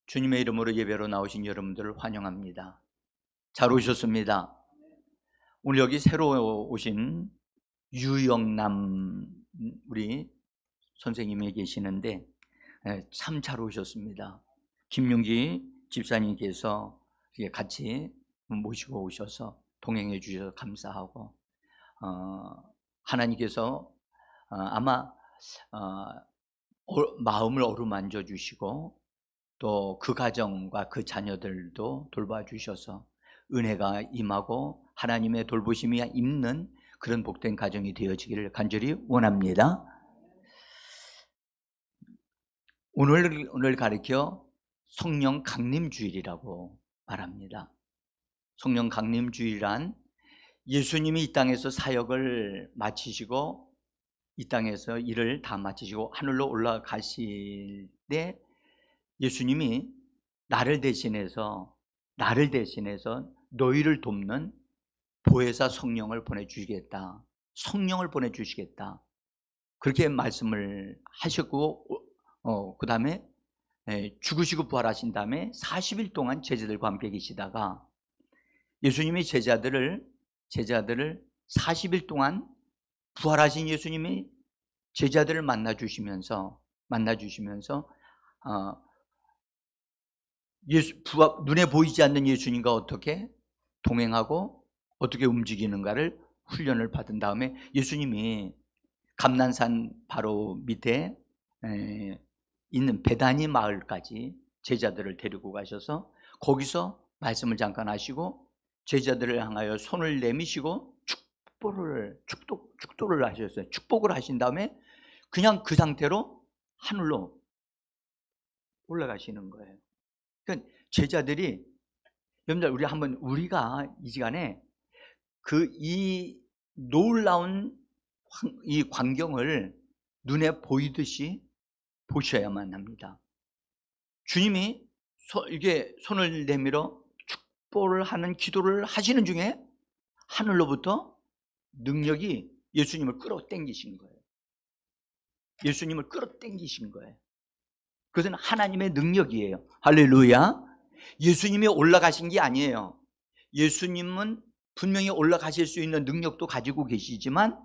주님의 이름으로 예배로 나오신 여러분들을 환영합니다. 잘 오셨습니다. 오늘 여기 새로 오신 유영남 우리 선생님이 계시는데 참 잘 오셨습니다. 김용기 집사님께서 같이 모시고 오셔서 동행해 주셔서 감사하고, 하나님께서 아마 마음을 어루만져 주시고 또 그 가정과 그 자녀들도 돌봐주셔서 은혜가 임하고 하나님의 돌보심이 있는 그런 복된 가정이 되어지기를 간절히 원합니다. 오늘 가르쳐 성령 강림주일이라고 말합니다. 성령 강림주일이란 예수님이 이 땅에서 사역을 마치시고 이 땅에서 일을 다 마치시고 하늘로 올라가실 때 예수님이 나를 대신해서 너희를 돕는 보혜사 성령을 보내주시겠다, 성령을 보내주시겠다, 그렇게 말씀을 하셨고, 그 다음에 죽으시고 부활하신 다음에 40일 동안 제자들과 함께 계시다가 예수님이 제자들을 40일 동안 부활하신 예수님이 제자들을 만나주시면서 눈에 보이지 않는 예수님과 어떻게 동행하고 어떻게 움직이는가를 훈련을 받은 다음에 예수님이 감난산 바로 밑에 있는 베다니 마을까지 제자들을 데리고 가셔서 거기서 말씀을 잠깐 하시고 제자들을 향하여 손을 내미시고 축도를 하셨어요. 축복을 하신 다음에 그냥 그 상태로 하늘로 올라가시는 거예요. 그러니까 제자들이, 여러분들 우리가 이 시간에 이 놀라운 이 광경을 눈에 보이듯이 보셔야만 합니다. 주님이 이게 손을 내밀어 축복을 하는 기도를 하시는 중에 하늘로부터 능력이 예수님을 끌어당기신 거예요. 예수님을 끌어당기신 거예요. 그것은 하나님의 능력이에요. 할렐루야. 예수님이 올라가신 게 아니에요. 예수님은 분명히 올라가실 수 있는 능력도 가지고 계시지만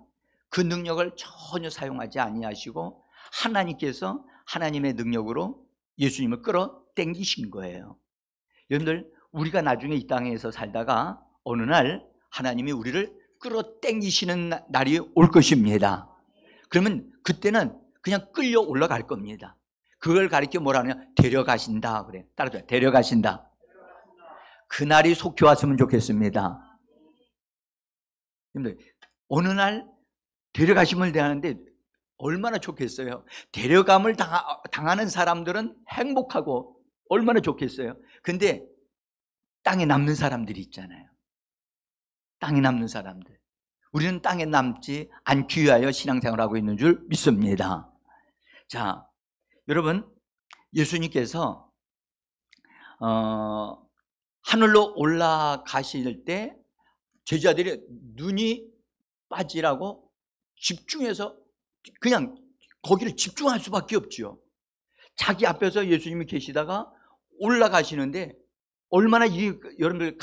그 능력을 전혀 사용하지 아니하시고 하나님께서 하나님의 능력으로 예수님을 끌어당기신 거예요. 여러분들, 우리가 나중에 이 땅에서 살다가 어느 날 하나님이 우리를 끌어당기시는 날이 올 것입니다. 그러면 그때는 그냥 끌려 올라갈 겁니다. 그걸 가리켜 뭐라 하냐? 데려가신다. 그래. 따라줘요. 데려가신다. 그날이 속히 왔으면 좋겠습니다. 어느 날 데려가심을 대하는데 얼마나 좋겠어요. 데려감을 당하는 사람들은 행복하고 얼마나 좋겠어요. 근데 땅에 남는 사람들이 있잖아요. 땅에 남는 사람들. 우리는 땅에 남지 않기 위하여 신앙생활을 하고 있는 줄 믿습니다. 자, 여러분, 예수님께서 하늘로 올라가실 때 제자들이 눈이 빠지라고 집중해서 그냥 거기를 집중할 수밖에 없죠. 자기 앞에서 예수님이 계시다가 올라가시는데 얼마나 여러분들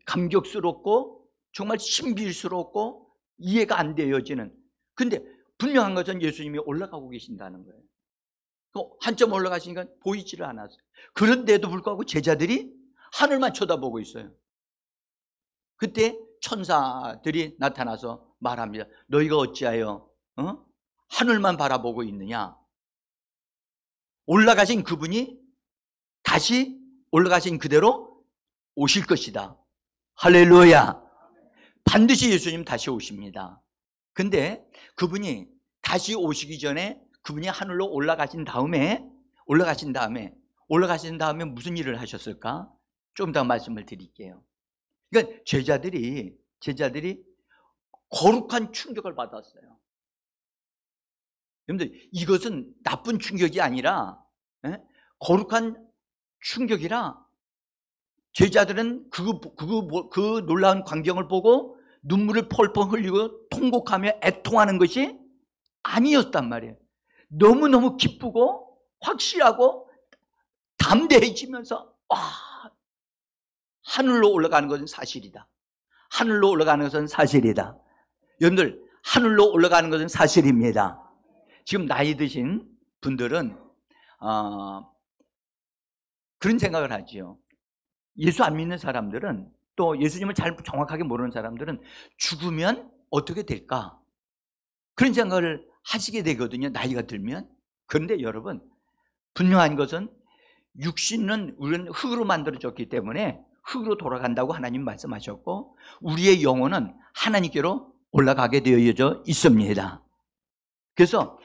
감격스럽고 정말 신비스럽고 이해가 안 되어지는. 근데 분명한 것은 예수님이 올라가고 계신다는 거예요. 한점 올라가시니까 보이지를 않았어요. 그런데도 불구하고 제자들이 하늘만 쳐다보고 있어요. 그때 천사들이 나타나서 말합니다. 너희가 어찌하여 하늘만 바라보고 있느냐? 올라가신 그분이 다시 올라가신 그대로 오실 것이다. 할렐루야. 반드시 예수님 다시 오십니다. 근데 그분이 다시 오시기 전에 그분이 하늘로 올라가신 다음에 무슨 일을 하셨을까? 좀 더 말씀을 드릴게요. 그러니까 제자들이 거룩한 충격을 받았어요. 여러분들, 이것은 나쁜 충격이 아니라 거룩한 충격이라 제자들은 그 놀라운 광경을 보고 눈물을 펄펄 흘리고 통곡하며 애통하는 것이 아니었단 말이에요. 너무너무 기쁘고 확실하고 담대해지면서 하늘로 올라가는 것은 사실이다. 하늘로 올라가는 것은 사실이다. 여러분들, 하늘로 올라가는 것은 사실입니다. 지금 나이 드신 분들은 그런 생각을 하지요. 예수 안 믿는 사람들은, 또 예수님을 잘 정확하게 모르는 사람들은 죽으면 어떻게 될까? 그런 생각을 하시게 되거든요, 나이가 들면. 그런데 여러분, 분명한 것은 육신은 우리는 흙으로 만들어졌기 때문에 흙으로 돌아간다고 하나님 말씀하셨고, 우리의 영혼은 하나님께로 올라가게 되어져 있습니다. 그래서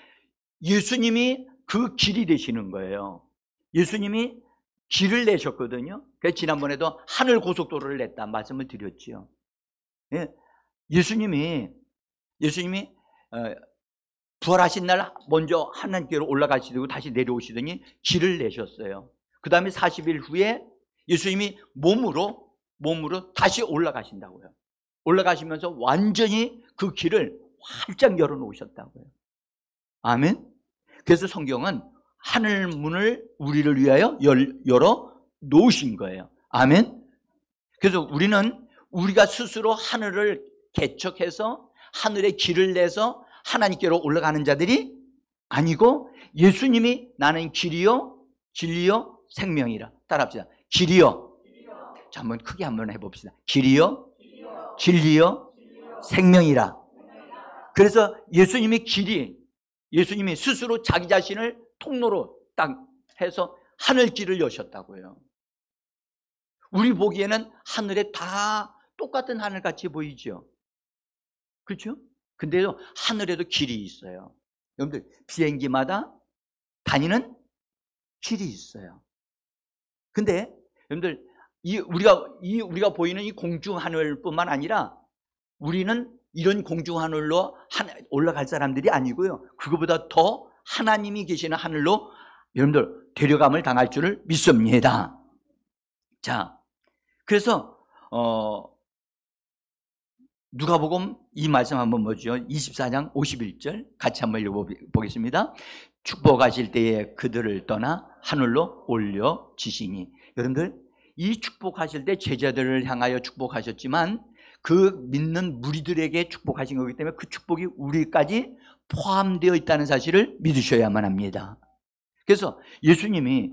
예수님이 그 길이 되시는 거예요. 예수님이 길을 내셨거든요. 그래서 지난번에도 하늘 고속도로를 냈다 말씀을 드렸지요. 예수님이 부활하신 날 먼저 하나님께로 올라가시고 다시 내려오시더니 길을 내셨어요. 그 다음에 40일 후에 예수님이 몸으로 다시 올라가신다고요. 올라가시면서 완전히 그 길을 활짝 열어놓으셨다고요. 아멘. 그래서 성경은 하늘 문을 우리를 위하여 열어 놓으신 거예요. 아멘. 그래서 우리가 스스로 하늘을 개척해서 하늘의 길을 내서 하나님께로 올라가는 자들이 아니고, 예수님이 나는 길이요 진리요 생명이라. 따라합시다. 길이요. 자, 한번 크게 한번 해봅시다. 길이요 진리요 생명이라. 그래서 예수님이 스스로 자기 자신을 통로로 딱 해서 하늘 길을 여셨다고요. 우리 보기에는 하늘에 다 똑같은 하늘같이 보이죠. 그렇죠? 근데요, 하늘에도 길이 있어요. 여러분들, 비행기마다 다니는 길이 있어요. 근데 여러분들, 우리가 보이는 이 공중 하늘뿐만 아니라 우리는 이런 공중 하늘로 올라갈 사람들이 아니고요, 그거보다 더 하나님이 계시는 하늘로 여러분들 데려감을 당할 줄을 믿습니다. 자, 그래서 누가복음 이 말씀 한번 보죠. 24장 51절 같이 한번 읽어보겠습니다. 축복하실 때에 그들을 떠나 하늘로 올려지시니. 여러분들, 이 축복하실 때 제자들을 향하여 축복하셨지만 그 믿는 무리들에게 축복하신 거기 때문에 그 축복이 우리까지 포함되어 있다는 사실을 믿으셔야만 합니다. 그래서 예수님이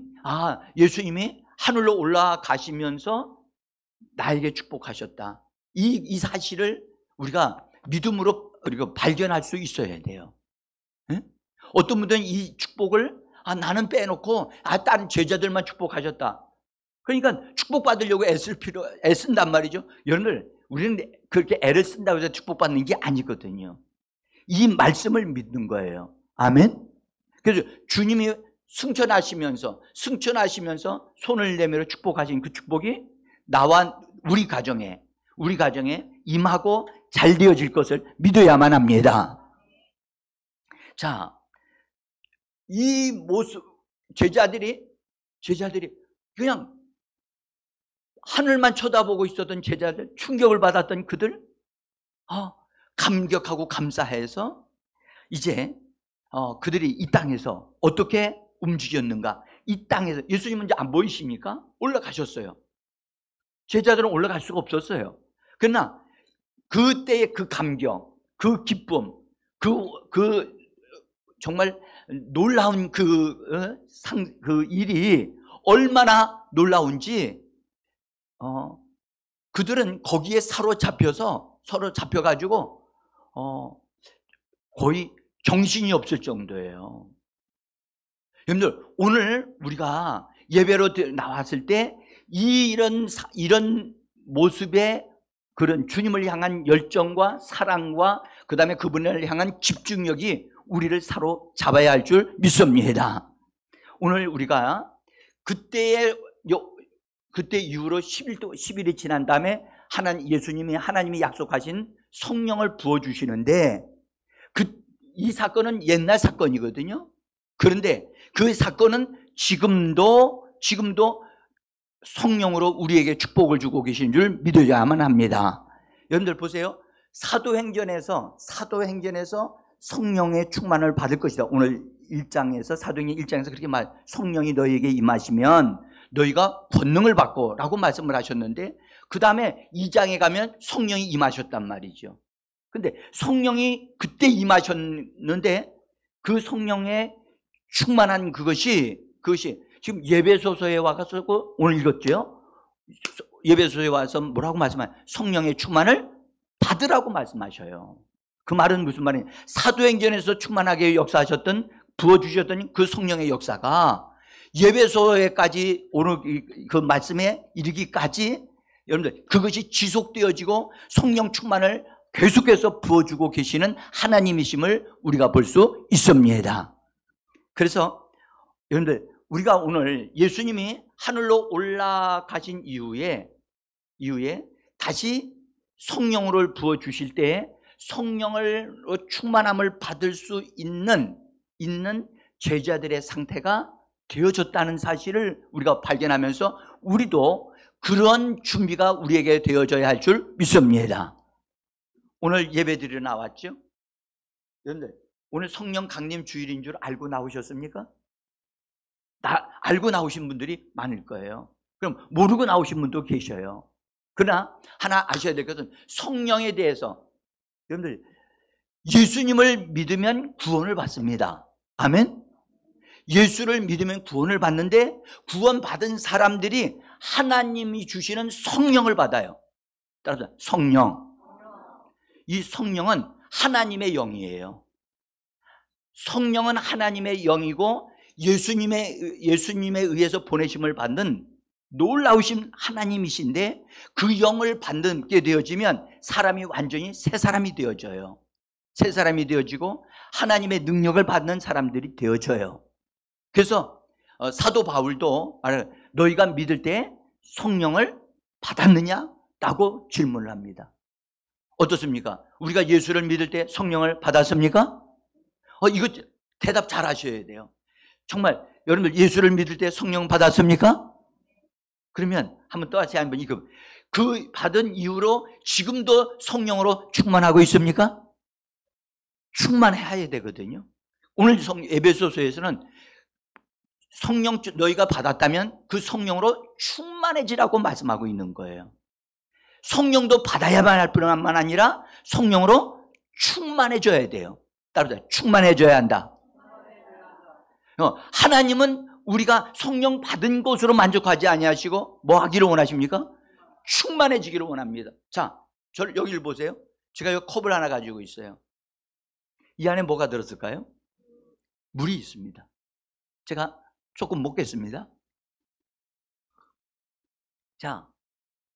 하늘로 올라가시면서 나에게 축복하셨다, 이 사실을 우리가 믿음으로 발견할 수 있어야 돼요. 네? 어떤 분들은 이 축복을 나는 빼놓고 다른 제자들만 축복하셨다, 그러니까 축복받으려고 애쓴단 말이죠. 여러분들, 우리는 그렇게 애를 쓴다고 해서 축복받는 게 아니거든요. 이 말씀을 믿는 거예요. 아멘. 그래서 주님이 승천하시면서 손을 내밀어 축복하신 그 축복이 나와 우리 가정에 임하고 잘 되어질 것을 믿어야만 합니다. 자, 이 모습, 제자들이 그냥 하늘만 쳐다보고 있었던 제자들, 충격을 받았던 그들, 감격하고 감사해서 이제 그들이 이 땅에서 어떻게 움직였는가. 이 땅에서 예수님은 이제 안 보이시니까 올라가셨어요. 제자들은 올라갈 수가 없었어요. 그러나 그때의 그 감격, 그 기쁨, 그 정말 놀라운 그 일이 얼마나 놀라운지, 그들은 거기에 사로잡혀가지고 거의 정신이 없을 정도예요. 여러분들, 오늘 우리가 예배로 나왔을 때 이런 모습의 그런 주님을 향한 열정과 사랑과 그 다음에 그분을 향한 집중력이 우리를 사로잡아야 할 줄 믿습니다. 오늘 우리가 그때 이후로 10일이 지난 다음에 하나님이 약속하신 성령을 부어주시는데, 이 사건은 옛날 사건이거든요. 그런데 그 사건은 지금도 성령으로 우리에게 축복을 주고 계신 줄 믿어야만 합니다. 여러분들 보세요. 사도행전에서 성령의 충만을 받을 것이다, 오늘 1장에서 사도행전 1장에서 그렇게 성령이 너희에게 임하시면 너희가 권능을 받고 라고 말씀을 하셨는데 그 다음에 2장에 가면 성령이 임하셨단 말이죠. 근데 성령이 그때 임하셨는데 그 성령의 충만한 그것이 지금 예배소서에 와서 오늘 읽었죠. 예배소서에 와서 뭐라고 말씀하세요? 성령의 충만을 받으라고 말씀하셔요. 그 말은 무슨 말이에요? 사도행전에서 충만하게 역사하셨던 부어주셨던 그 성령의 역사가 예배소에까지 오늘 그 말씀에 이르기까지 여러분들 그것이 지속되어지고 성령 충만을 계속해서 부어주고 계시는 하나님이심을 우리가 볼 수 있습니다. 그래서 여러분들 우리가 오늘 예수님이 하늘로 올라가신 이후에 다시 성령을 부어주실 때 성령으로 충만함을 받을 수 있는 제자들의 상태가 되어졌다는 사실을 우리가 발견하면서 우리도 그런 준비가 우리에게 되어져야 할 줄 믿습니다. 오늘 예배드리러 나왔죠? 여러분들 오늘 성령 강림 주일인 줄 알고 나오셨습니까? 알고 나오신 분들이 많을 거예요. 그럼 모르고 나오신 분도 계셔요. 그러나 하나 아셔야 될 것은 성령에 대해서 여러분들 예수님을 믿으면 구원을 받습니다. 아멘? 예수를 믿으면 구원을 받는데 구원받은 사람들이 하나님이 주시는 성령을 받아요. 따라서 성령. 이 성령은 하나님의 영이에요. 성령은 하나님의 영이고 예수님에 의해서 보내심을 받는 놀라우신 하나님이신데 그 영을 받게 되어지면 사람이 완전히 새 사람이 되어져요. 새 사람이 되어지고 하나님의 능력을 받는 사람들이 되어져요. 그래서 사도 바울도 너희가 믿을 때 성령을 받았느냐? 라고 질문을 합니다. 어떻습니까? 우리가 예수를 믿을 때 성령을 받았습니까? 이거 대답 잘 하셔야 돼요. 정말 여러분들 예수를 믿을 때 성령 받았습니까? 그러면 한번 또 다시 한번 그 받은 이후로 지금도 성령으로 충만하고 있습니까? 충만해야 되거든요. 오늘 에베소서에서는 성령 너희가 받았다면 그 성령으로 충만해지라고 말씀하고 있는 거예요. 성령도 받아야만 할 뿐만 아니라 성령으로 충만해져야 돼요. 따라서 충만해져야 한다. 하나님은 우리가 성령 받은 것으로 만족하지 아니하시고 뭐 하기를 원하십니까? 충만해지기를 원합니다. 자, 저를 여기를 보세요. 제가 여기 컵을 하나 가지고 있어요. 이 안에 뭐가 들었을까요? 물이 있습니다. 제가 조금 먹겠습니다. 자,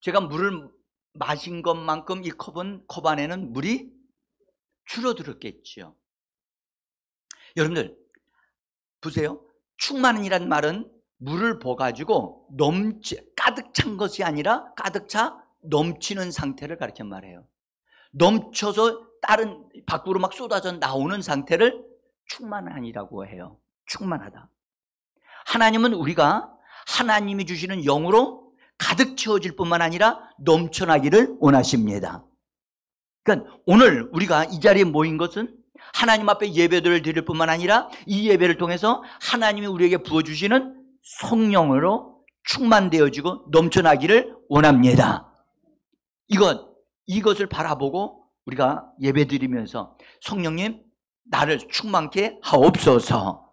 제가 물을 마신 것만큼 이 컵 안에는 물이 줄어들었겠죠. 여러분들 보세요. 충만이란 말은 물을 부어가지고 가득 찬 것이 아니라 가득 차 넘치는 상태를 가르쳐 말해요. 넘쳐서 다른 밖으로 막 쏟아져 나오는 상태를 충만한이라고 해요. 충만하다. 하나님은 우리가 하나님이 주시는 영으로 가득 채워질 뿐만 아니라 넘쳐나기를 원하십니다. 그러니까 오늘 우리가 이 자리에 모인 것은 하나님 앞에 예배를 드릴 뿐만 아니라 이 예배를 통해서 하나님이 우리에게 부어주시는 성령으로 충만되어지고 넘쳐나기를 원합니다. 이것을 바라보고 우리가 예배 드리면서 성령님 나를 충만케 하옵소서.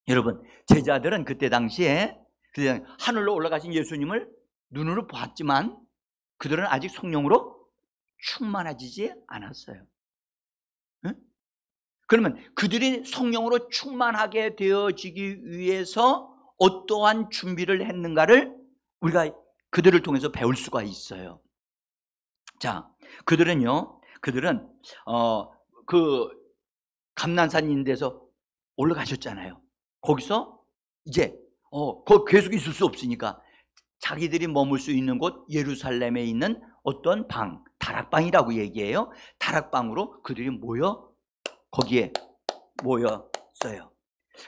여러분 제자들은 그때 당시에 하늘로 올라가신 예수님을 눈으로 보았지만 그들은 아직 성령으로 충만해지지 않았어요. 응? 그러면 그들이 성령으로 충만하게 되어지기 위해서 어떠한 준비를 했는가를 우리가 그들을 통해서 배울 수가 있어요. 자, 그들은 그 감난산 있는 데서 올라가셨잖아요. 거기서 이제 거기 계속 있을 수 없으니까 자기들이 머물 수 있는 곳 예루살렘에 있는 어떤 방, 다락방이라고 얘기해요. 다락방으로 그들이 거기에 모였어요.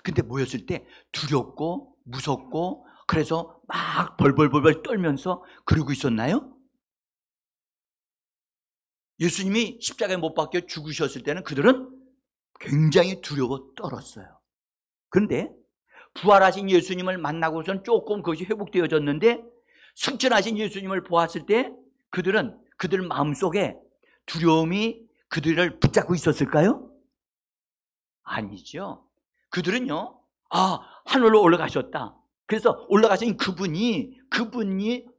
근데 모였을 때 두렵고 무섭고 그래서 막 벌벌벌 떨면서 그러고 있었나요? 예수님이 십자가에 못 박혀 죽으셨을 때는 그들은 굉장히 두려워 떨었어요. 그런데 부활하신 예수님을 만나고선 조금 그것이 회복되어졌는데, 승천하신 예수님을 보았을 때 그들 마음속에 두려움이 그들을 붙잡고 있었을까요? 아니죠. 그들은요, 하늘로 올라가셨다. 그래서 올라가신 그분이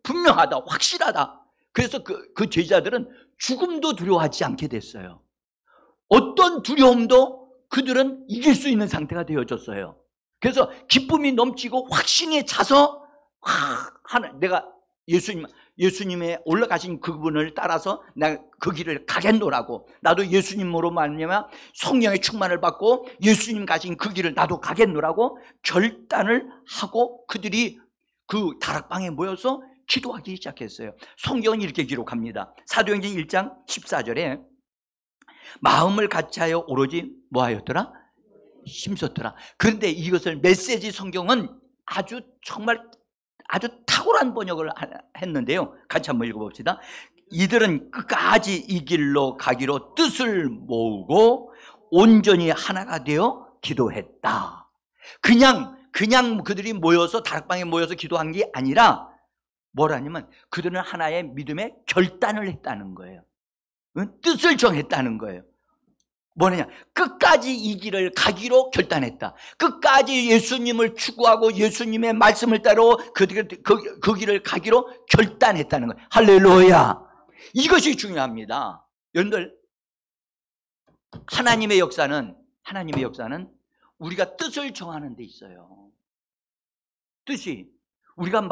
분명하다, 확실하다. 그래서 그 제자들은 죽음도 두려워하지 않게 됐어요. 어떤 두려움도 그들은 이길 수 있는 상태가 되어졌어요. 그래서 기쁨이 넘치고 확신에 차서 내가 예수님의 올라가신 그분을 따라서 내가 그 길을 가겠노라고, 나도 예수님으로 말미암아 성령의 충만을 받고 예수님 가신 그 길을 나도 가겠노라고 결단을 하고 그들이 그 다락방에 모여서 기도하기 시작했어요. 성경은 이렇게 기록합니다. 사도행전 1장 14절에 마음을 같이하여 오로지 뭐하였더라? 힘썼더라. 그런데 이것을 메시지 성경은 정말 아주 탁월한 번역을 했는데요. 같이 한번 읽어봅시다. 이들은 끝까지 이 길로 가기로 뜻을 모으고 온전히 하나가 되어 기도했다. 그냥 그들이 모여서 다락방에 모여서 기도한 게 아니라 뭐라냐면 그들은 하나의 믿음의 결단을 했다는 거예요. 뜻을 정했다는 거예요. 뭐냐? 끝까지 이 길을 가기로 결단했다. 끝까지 예수님을 추구하고 예수님의 말씀을 따라 그 길을 가기로 결단했다는 거예요. 할렐루야. 이것이 중요합니다. 여러분들, 하나님의 역사는 우리가 뜻을 정하는 데 있어요. 뜻이 우리가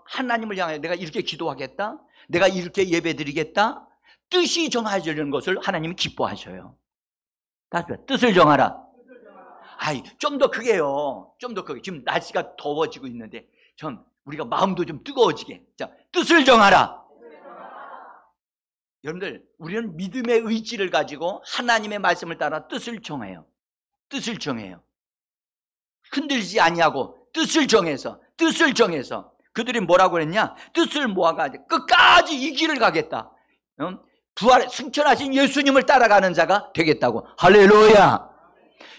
하나님을 향해 내가 이렇게 기도하겠다, 내가 이렇게 예배드리겠다, 뜻이 정해지는 것을 하나님이 기뻐하셔요. 뜻을 정하라. 좀 더 크게요. 좀 더 크게. 지금 날씨가 더워지고 있는데 우리가 마음도 좀 뜨거워지게. 자, 뜻을 정하라. 여러분들, 우리는 믿음의 의지를 가지고 하나님의 말씀을 따라 뜻을 정해요. 흔들리지 아니하고 뜻을 정해서 그들이 뭐라고 그랬냐? 뜻을 모아가지고 끝까지 이 길을 가겠다. 승천하신 예수님을 따라가는 자가 되겠다고. 할렐루야.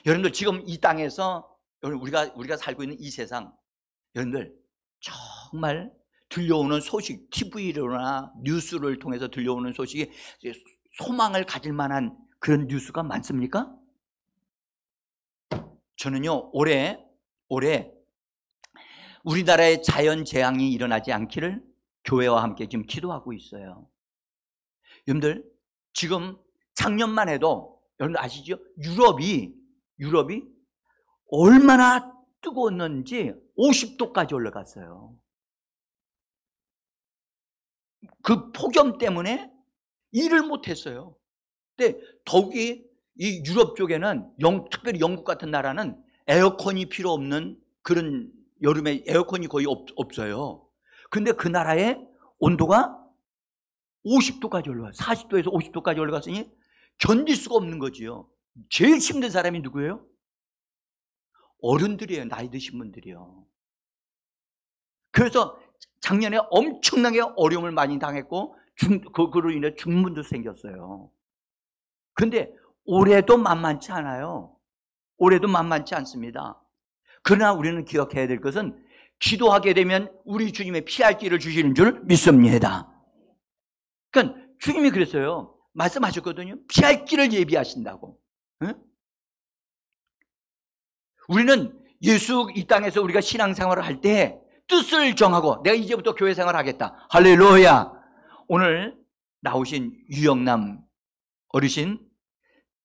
여러분들, 지금 이 땅에서 우리가 살고 있는 이 세상, 여러분들 정말 들려오는 소식, TV로나 뉴스를 통해서 들려오는 소식이 소망을 가질 만한 그런 뉴스가 많습니까? 저는요, 올해 우리나라에 자연 재앙이 일어나지 않기를 교회와 함께 지금 기도하고 있어요. 여러분들, 지금 작년만 해도 여러분 아시죠? 유럽이 얼마나 뜨거웠는지 50도까지 올라갔어요. 그 폭염 때문에 일을 못했어요. 근데 더욱이 이 유럽 쪽에는 특별히 영국 같은 나라는 에어컨이 필요 없는 그런 여름에 에어컨이 거의 없어요. 근데 그 나라의 온도가 50도까지 올라가요. 40도에서 50도까지 올라갔으니 견딜 수가 없는 거지요. 제일 힘든 사람이 누구예요? 어른들이에요. 나이 드신 분들이요. 그래서 작년에 엄청나게 어려움을 많이 당했고 그로 인해 죽는 분도 생겼어요. 그런데 올해도 만만치 않아요. 올해도 만만치 않습니다. 그러나 우리는 기억해야 될 것은 기도하게 되면 우리 주님의 피할 길을 주시는 줄 믿습니다. 그러니까 주님이 그랬어요. 말씀하셨거든요. 피할 길을 예비하신다고. 응? 우리는 예수 이 땅에서 우리가 신앙생활을 할 때 뜻을 정하고 내가 이제부터 교회 생활을 하겠다. 할렐루야. 오늘 나오신 유영남 어르신,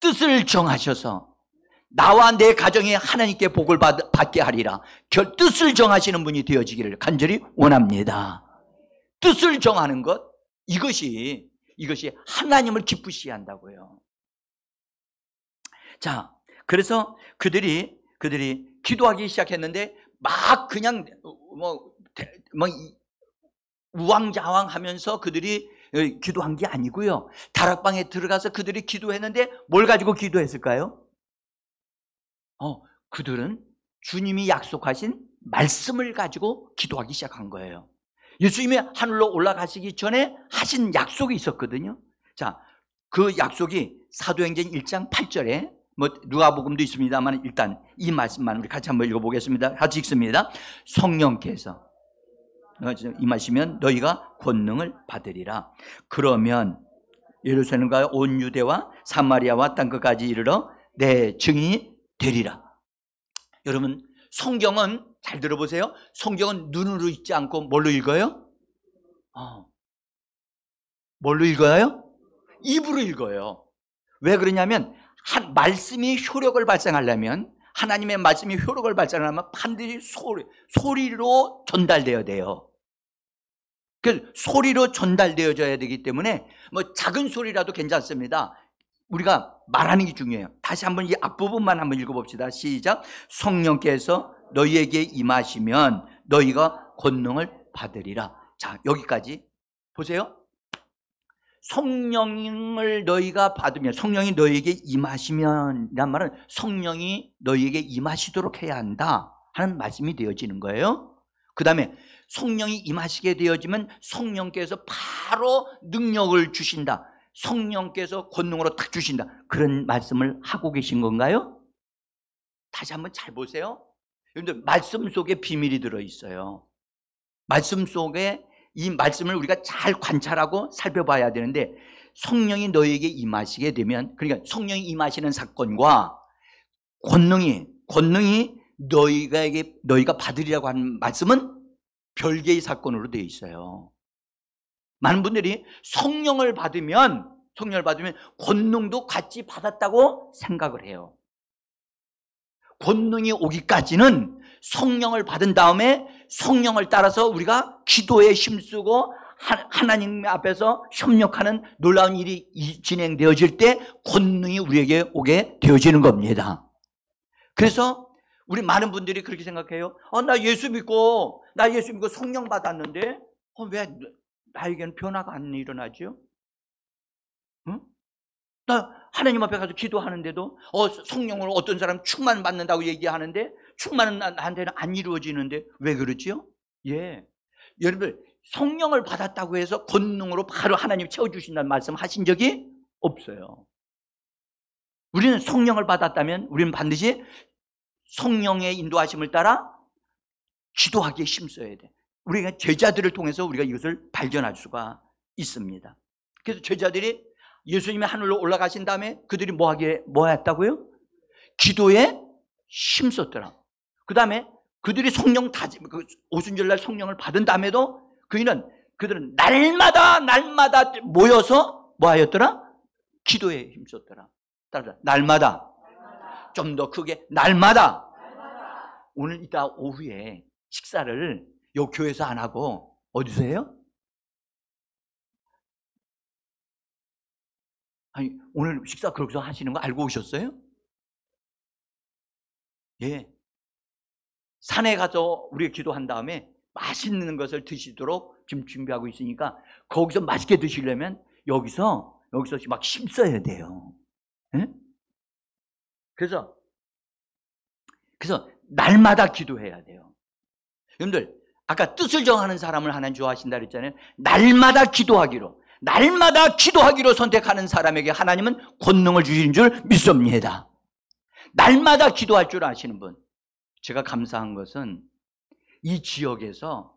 뜻을 정하셔서 나와 내 가정이 하나님께 복을 받게 하리라. 뜻을 정하시는 분이 되어지기를 간절히 원합니다. 뜻을 정하는 것, 이것이 하나님을 기쁘시게 한다고요. 자, 그래서 그들이 기도하기 시작했는데 막 그냥 우왕좌왕하면서 그들이 기도한 게 아니고요. 다락방에 들어가서 그들이 기도했는데 뭘 가지고 기도했을까요? 그들은 주님이 약속하신 말씀을 가지고 기도하기 시작한 거예요. 예수님이 하늘로 올라가시기 전에 하신 약속이 있었거든요. 자, 그 약속이 사도행전 1장 8절에 뭐 누가복음도 있습니다만 일단 이 말씀만 우리 같이 한번 읽어보겠습니다. 같이 읽습니다. 성령께서 임하시면 너희가 권능을 받으리라. 그러면 예루살렘과 온 유대와 사마리아와 땅끝까지 이르러 내 증인이 되리라. 여러분, 성경은 잘 들어보세요. 성경은 눈으로 읽지 않고 뭘로 읽어요? 뭘로 읽어요? 입으로 읽어요. 왜 그러냐면 말씀이 효력을 발생하려면, 하나님의 말씀이 효력을 발생하려면 반드시 소리로 전달되어야 돼요. 그래서 소리로 전달되어져야 되기 때문에 뭐 작은 소리라도 괜찮습니다. 우리가 말하는 게 중요해요. 다시 한번 이 앞부분만 한번 읽어봅시다. 시작. 성령께서 너희에게 임하시면 너희가 권능을 받으리라. 자, 여기까지 보세요. 성령을 너희가 받으면, 성령이 너희에게 임하시면 이란 말은 성령이 너희에게 임하시도록 해야 한다 하는 말씀이 되어지는 거예요. 그 다음에 성령이 임하시게 되어지면 성령께서 바로 능력을 주신다. 성령께서 권능으로 딱 주신다. 그런 말씀을 하고 계신 건가요? 다시 한번 잘 보세요. 여러분들, 말씀 속에 비밀이 들어있어요. 말씀 속에 이 말씀을 우리가 잘 관찰하고 살펴봐야 되는데, 성령이 너희에게 임하시게 되면, 그러니까 성령이 임하시는 사건과 권능이 너희가 받으리라고 하는 말씀은 별개의 사건으로 되어 있어요. 많은 분들이 성령을 받으면 권능도 같이 받았다고 생각을 해요. 권능이 오기까지는 성령을 받은 다음에 성령을 따라서 우리가 기도에 힘쓰고 하나님 앞에서 협력하는 놀라운 일이 진행되어질 때 권능이 우리에게 오게 되어지는 겁니다. 그래서 우리 많은 분들이 그렇게 생각해요. 나 예수 믿고 성령 받았는데 왜 나에게는 변화가 안 일어나죠? 응? 나 하나님 앞에 가서 기도하는데도 성령으로 어떤 사람 충만 받는다고 얘기하는데 충만은 나한테는 안 이루어지는데 왜 그러지요? 예, 여러분, 성령을 받았다고 해서 권능으로 바로 하나님 채워주신다는 말씀 하신 적이 없어요. 우리는 성령을 받았다면 우리는 반드시 성령의 인도하심을 따라 기도하기에 힘써야 돼. 우리가 제자들을 통해서 우리가 이것을 발견할 수가 있습니다. 그래서 제자들이 예수님이 하늘로 올라가신 다음에 그들이 뭐 했다고요? 기도에 힘썼더라. 그 다음에 그들이 오순절날 성령을 받은 다음에도 그들은 날마다 모여서 뭐 하였더라? 기도에 힘썼더라. 따라서 날마다. 좀 더 크게 날마다. 오늘 이따 오후에 식사를 요 교회에서 안 하고 어디서 해요? 아니, 오늘 식사 그렇게 하시는 거 알고 오셨어요? 예. 산에 가서 우리가 기도한 다음에 맛있는 것을 드시도록 지금 준비하고 있으니까 거기서 맛있게 드시려면 여기서 막 힘써야 돼요. 예? 그래서 날마다 기도해야 돼요. 여러분들, 아까 뜻을 정하는 사람을 하나님 좋아하신다 그랬잖아요. 날마다 기도하기로 선택하는 사람에게 하나님은 권능을 주시는 줄 믿습니다. 날마다 기도할 줄 아시는 분. 제가 감사한 것은 이 지역에서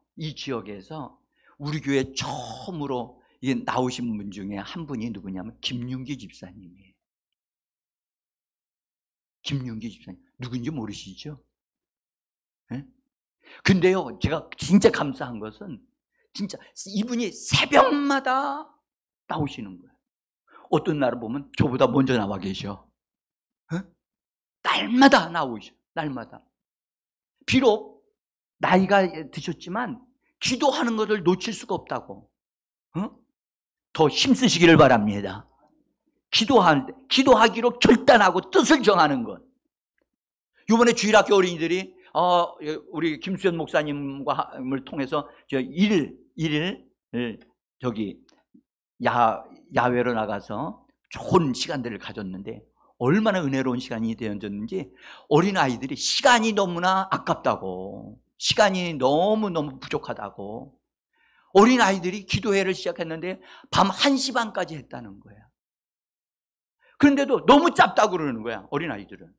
우리 교회 처음으로 나오신 분 중에 한 분이 누구냐면 김윤기 집사님이에요. 김윤기 집사님. 누군지 모르시죠? 네? 근데요, 제가 진짜 감사한 것은 진짜 이분이 새벽마다 나오시는 거예요. 어떤 날을 보면 저보다 먼저 나와 계셔. 네? 날마다 나오셔. 날마다. 비록 나이가 드셨지만 기도하는 것을 놓칠 수가 없다고. 더 힘쓰시기를 바랍니다. 기도하기로 결단하고 뜻을 정하는 것. 이번에 주일학교 어린이들이 우리 김수현 목사님을 통해서 일일 야외로 나가서 좋은 시간들을 가졌는데 얼마나 은혜로운 시간이 되어졌는지, 어린아이들이 시간이 너무나 아깝다고, 시간이 너무너무 부족하다고 어린아이들이 기도회를 시작했는데 밤 1시 반까지 했다는 거야. 그런데도 너무 짧다고 그러는 거야, 어린아이들은.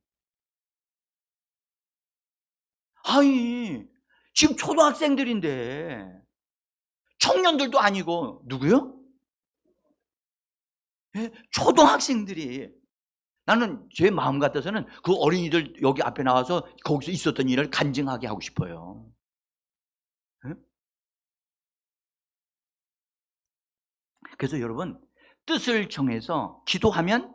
아니, 지금 초등학생들인데, 청년들도 아니고, 누구요? 예? 초등학생들이. 나는 제 마음 같아서는 그 어린이들 여기 앞에 나와서 거기서 있었던 일을 간증하게 하고 싶어요. 예? 그래서 여러분, 뜻을 정해서 기도하면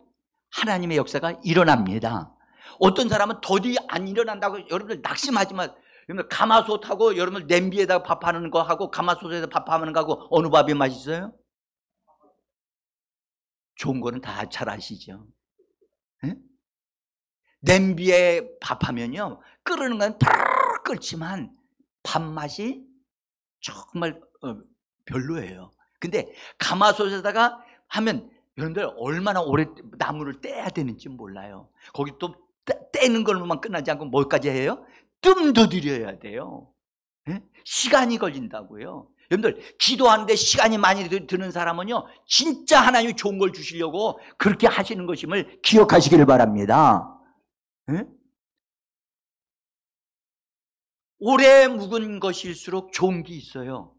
하나님의 역사가 일어납니다. 어떤 사람은 더디 안 일어난다고 여러분들 낙심하지 마. 여러분들 가마솥하고 여러분들 냄비에다 밥하는 거 하고 가마솥에다 밥하는 거 하고 어느 밥이 맛있어요? 좋은 거는 다 잘 아시죠? 네? 냄비에 밥하면요, 끓는 건 팍 끓지만 밥맛이 정말 별로예요. 근데 가마솥에다가 하면 여러분들 얼마나 오래 나무를 떼야 되는지 몰라요. 거기 또 떼는 걸로만 끝나지 않고 뭐까지 해요? 뜸도 들여야 돼요. 네? 시간이 걸린다고요. 여러분들 기도하는데 시간이 많이 드는 사람은요, 진짜 하나님이 좋은 걸 주시려고 그렇게 하시는 것임을 기억하시기를 바랍니다. 네? 오래 묵은 것일수록 좋은 게 있어요.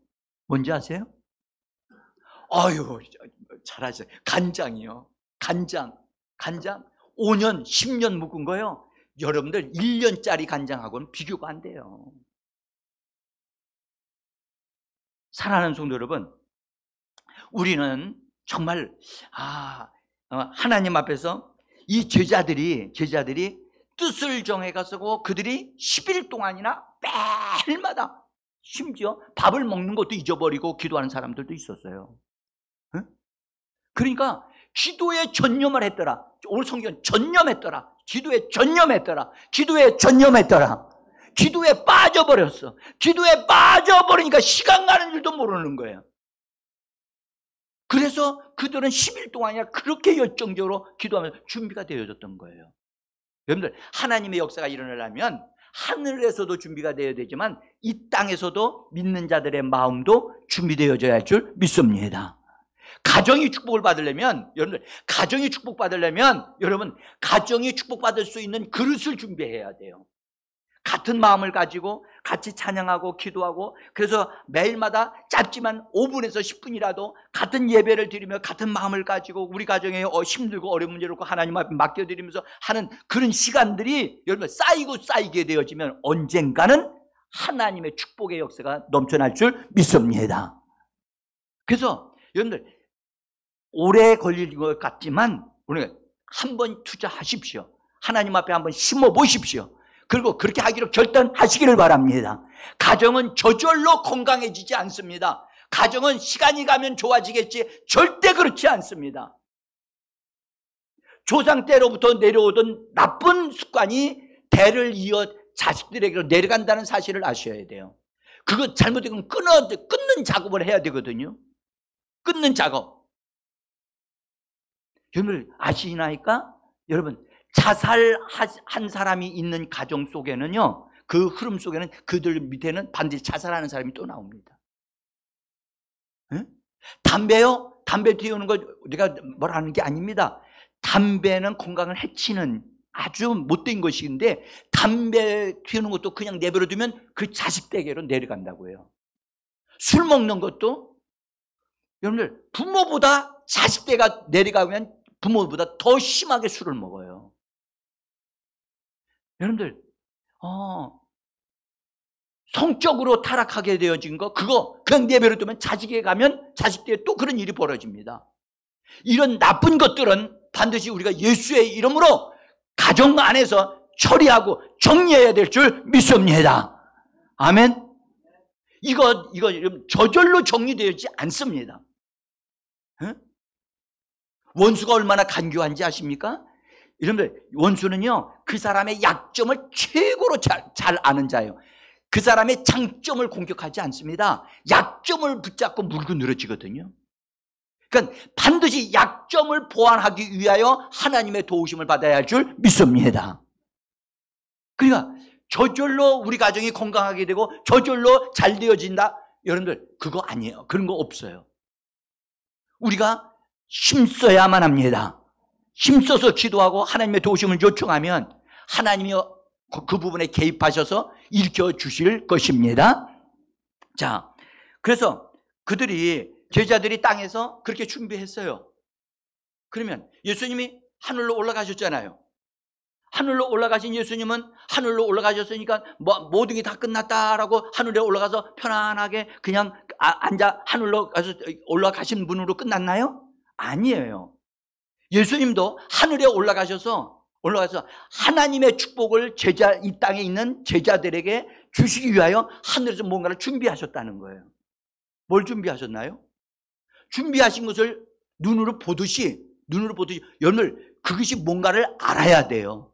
뭔지 아세요? 아유, 잘하세요. 간장이요. 간장 5년 10년 묵은 거요, 여러분들 1년짜리 간장하고는 비교가 안 돼요. 사랑하는 성도 여러분, 우리는 정말 하나님 앞에서 이 제자들이 뜻을 정해가지고 그들이 10일 동안이나 매일마다 심지어 밥을 먹는 것도 잊어버리고 기도하는 사람들도 있었어요. 응? 그러니까 기도에 전념을 했더라. 오늘 성경 전념했더라. 기도에 전념했더라. 기도에 전념했더라. 기도에 빠져버렸어. 기도에 빠져버리니까 시간 가는 줄도 모르는 거예요. 그래서 그들은 10일 동안이나 그렇게 열정적으로 기도하면서 준비가 되어졌던 거예요. 여러분들, 하나님의 역사가 일어나려면 하늘에서도 준비가 되어야 되지만 이 땅에서도 믿는 자들의 마음도 준비되어져야 할 줄 믿습니다. 가정이 축복을 받으려면, 여러분, 가정이 축복받을 수 있는 그릇을 준비해야 돼요. 같은 마음을 가지고 같이 찬양하고 기도하고, 그래서 매일마다 짧지만 5분에서 10분이라도 같은 예배를 드리며 같은 마음을 가지고 우리 가정에 힘들고 어려운 문제를 놓고 하나님 앞에 맡겨드리면서 하는 그런 시간들이 여러분 쌓이게 되어지면 언젠가는 하나님의 축복의 역사가 넘쳐날 줄 믿습니다. 그래서 여러분들, 오래 걸릴 것 같지만 우리가 한번 투자하십시오. 하나님 앞에 한번 심어 보십시오. 그리고 그렇게 하기로 결단하시기를 바랍니다. 가정은 저절로 건강해지지 않습니다. 가정은 시간이 가면 좋아지겠지 절대 그렇지 않습니다. 조상 때로부터 내려오던 나쁜 습관이 대를 이어 자식들에게로 내려간다는 사실을 아셔야 돼요. 그거 잘못되면 끊는 작업을 해야 되거든요. 끊는 작업. 여러분 아시나이까? 여러분, 자살한 사람이 있는 가정 속에는요, 그 흐름 속에는 그들 밑에는 반드시 자살하는 사람이 또 나옵니다. 응? 담배요? 담배 피우는 거 내가 뭐라 하는 게 아닙니다. 담배는 건강을 해치는 아주 못된 것인데, 담배 피우는 것도 그냥 내버려 두면 그 자식 댁으로 내려간다고 해요. 술 먹는 것도 여러분들, 부모보다 자식 댁가 내려가면 부모보다 더 심하게 술을 먹어요. 여러분들, 성적으로 타락하게 되어진 거, 그거 그냥 내버려 두면 자식에 가면 자식들에 또 그런 일이 벌어집니다. 이런 나쁜 것들은 반드시 우리가 예수의 이름으로 가정 안에서 처리하고 정리해야 될 줄 믿습니다. 아멘. 이거 저절로 정리되지 않습니다. 응? 원수가 얼마나 간교한지 아십니까? 여러분들, 원수는요, 그 사람의 약점을 최고로 잘 아는 자예요. 그 사람의 장점을 공격하지 않습니다. 약점을 붙잡고 물고 늘어지거든요. 그러니까 반드시 약점을 보완하기 위하여 하나님의 도우심을 받아야 할 줄 믿습니다. 그러니까 저절로 우리 가정이 건강하게 되고 저절로 잘 되어진다? 여러분들, 그거 아니에요. 그런 거 없어요. 우리가 힘써야만 합니다. 힘써서 기도하고 하나님의 도우심을 요청하면 하나님이 그 부분에 개입하셔서 일으켜 주실 것입니다. 자, 그래서 그들이 제자들이 땅에서 그렇게 준비했어요. 그러면 예수님이 하늘로 올라가셨잖아요. 하늘로 올라가신 예수님은 하늘로 올라가셨으니까 모든 게 다 끝났다라고 하늘에 올라가서 편안하게 그냥 앉아 하늘로 가서 올라가신 분으로 끝났나요? 아니에요. 예수님도 하늘에 올라가서 하나님의 축복을 이 땅에 있는 제자들에게 주시기 위하여 하늘에서 뭔가를 준비하셨다는 거예요. 뭘 준비하셨나요? 준비하신 것을 눈으로 보듯이 여러분들 그것이 뭔가를 알아야 돼요.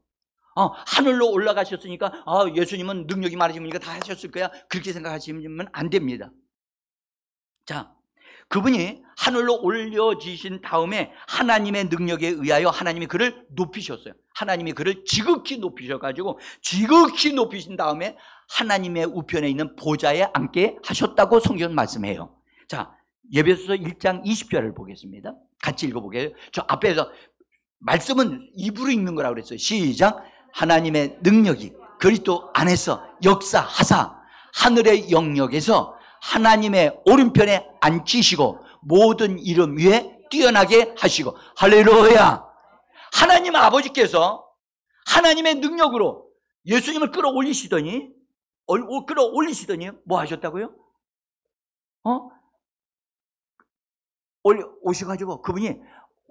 하늘로 올라가셨으니까 예수님은 능력이 많으시니까 다 하셨을 거야, 그렇게 생각하시면 안 됩니다. 자, 그분이 하늘로 올려지신 다음에 하나님의 능력에 의하여 하나님이 그를 높이셨어요. 하나님이 그를 지극히 높이셔가지고 지극히 높이신 다음에 하나님의 우편에 있는 보좌에 앉게 하셨다고 성경은 말씀해요. 자, 에베소서 1장 20절을 보겠습니다. 같이 읽어보게요. 저 앞에서 말씀은 입으로 읽는 거라고 그랬어요. 시작. 하나님의 능력이 그리스도 안에서 역사하사 하늘의 영역에서 하나님의 오른편에 앉히시고 모든 이름 위에 뛰어나게 하시고. 할렐루야. 하나님 아버지께서 하나님의 능력으로 예수님을 끌어올리시더니 뭐 하셨다고요? 오셔가지고 그분이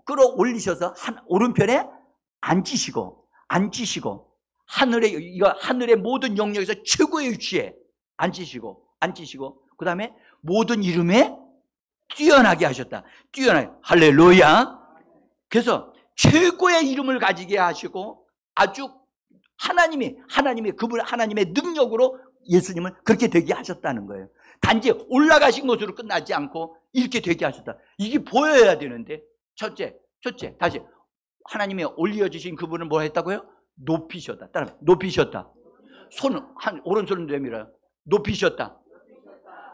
끌어올리셔서 오른편에 앉히시고 하늘의 모든 영역에서 최고의 위치에 앉히시고 그 다음에 모든 이름에 뛰어나게 하셨다. 뛰어나게. 할렐루야. 그래서 최고의 이름을 가지게 하시고 아주 하나님의 능력으로 예수님을 그렇게 되게 하셨다는 거예요. 단지 올라가신 것으로 끝나지 않고 이렇게 되게 하셨다. 이게 보여야 되는데 첫째 다시 하나님이 올려주신 그분을 뭐 했다고요? 높이셨다. 따라 높이셨다. 오른손을 내밀어요. 높이셨다.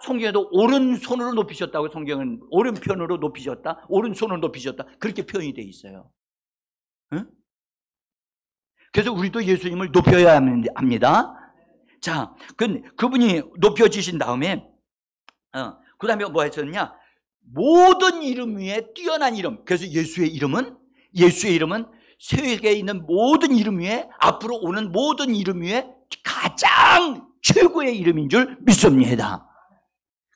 성경에도 오른손으로 높이셨다고, 성경은 오른편으로 높이셨다, 오른손으로 높이셨다, 그렇게 표현이 되어 있어요. 응? 그래서 우리도 예수님을 높여야 합니다. 자, 그분이 높여지신 다음에 그 다음에 뭐 했었냐? 모든 이름 위에 뛰어난 이름. 그래서 예수의 이름은 세계에 있는 모든 이름 위에, 앞으로 오는 모든 이름 위에 가장 최고의 이름인 줄 믿습니다.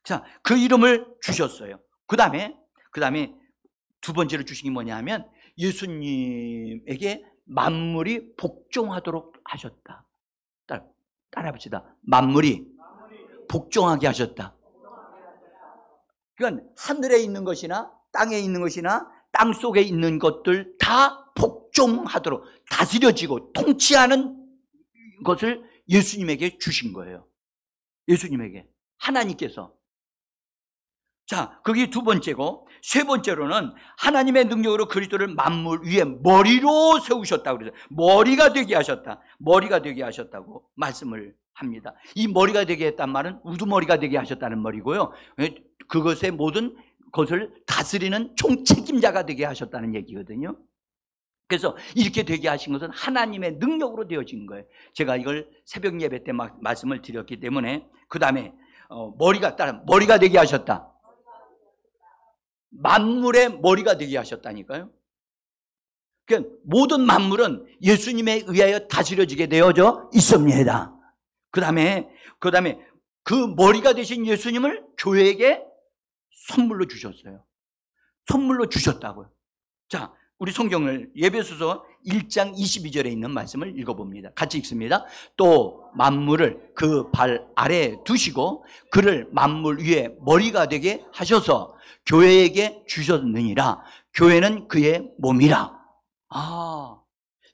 자, 그 이름을 주셨어요. 그 다음에 두 번째로 주신 게 뭐냐 하면 예수님에게 만물이 복종하도록 하셨다. 따라합시다. 만물이 복종하게 하셨다. 그러니까 하늘에 있는 것이나 땅에 있는 것이나 땅 속에 있는 것들 다 복종하도록 다스려지고 통치하는 것을 예수님에게 주신 거예요. 예수님에게, 하나님께서. 자, 그게 두 번째고, 세 번째로는 하나님의 능력으로 그리스도를 만물 위에 머리로 세우셨다고 그래서 머리가 되게 하셨다고 말씀을 합니다. 이 머리가 되게 했단 말은 우두머리가 되게 하셨다는 머리고요, 그것의 모든 것을 다스리는 총책임자가 되게 하셨다는 얘기거든요. 그래서 이렇게 되게 하신 것은 하나님의 능력으로 되어진 거예요. 제가 이걸 새벽 예배 때 말씀을 드렸기 때문에. 그 다음에 머리가 되게 하셨다. 만물의 머리가 되게 하셨다니까요. 그러니까 모든 만물은 예수님에 의하여 다스려지게 되어져 있습니다. 그 다음에 그 머리가 되신 예수님을 교회에게 선물로 주셨어요. 선물로 주셨다고요. 자, 우리 성경을 에베소서 1장 22절에 있는 말씀을 읽어봅니다. 같이 읽습니다. 또 만물을 그 발 아래에 두시고 그를 만물 위에 머리가 되게 하셔서 교회에게 주셨느니라. 교회는 그의 몸이라.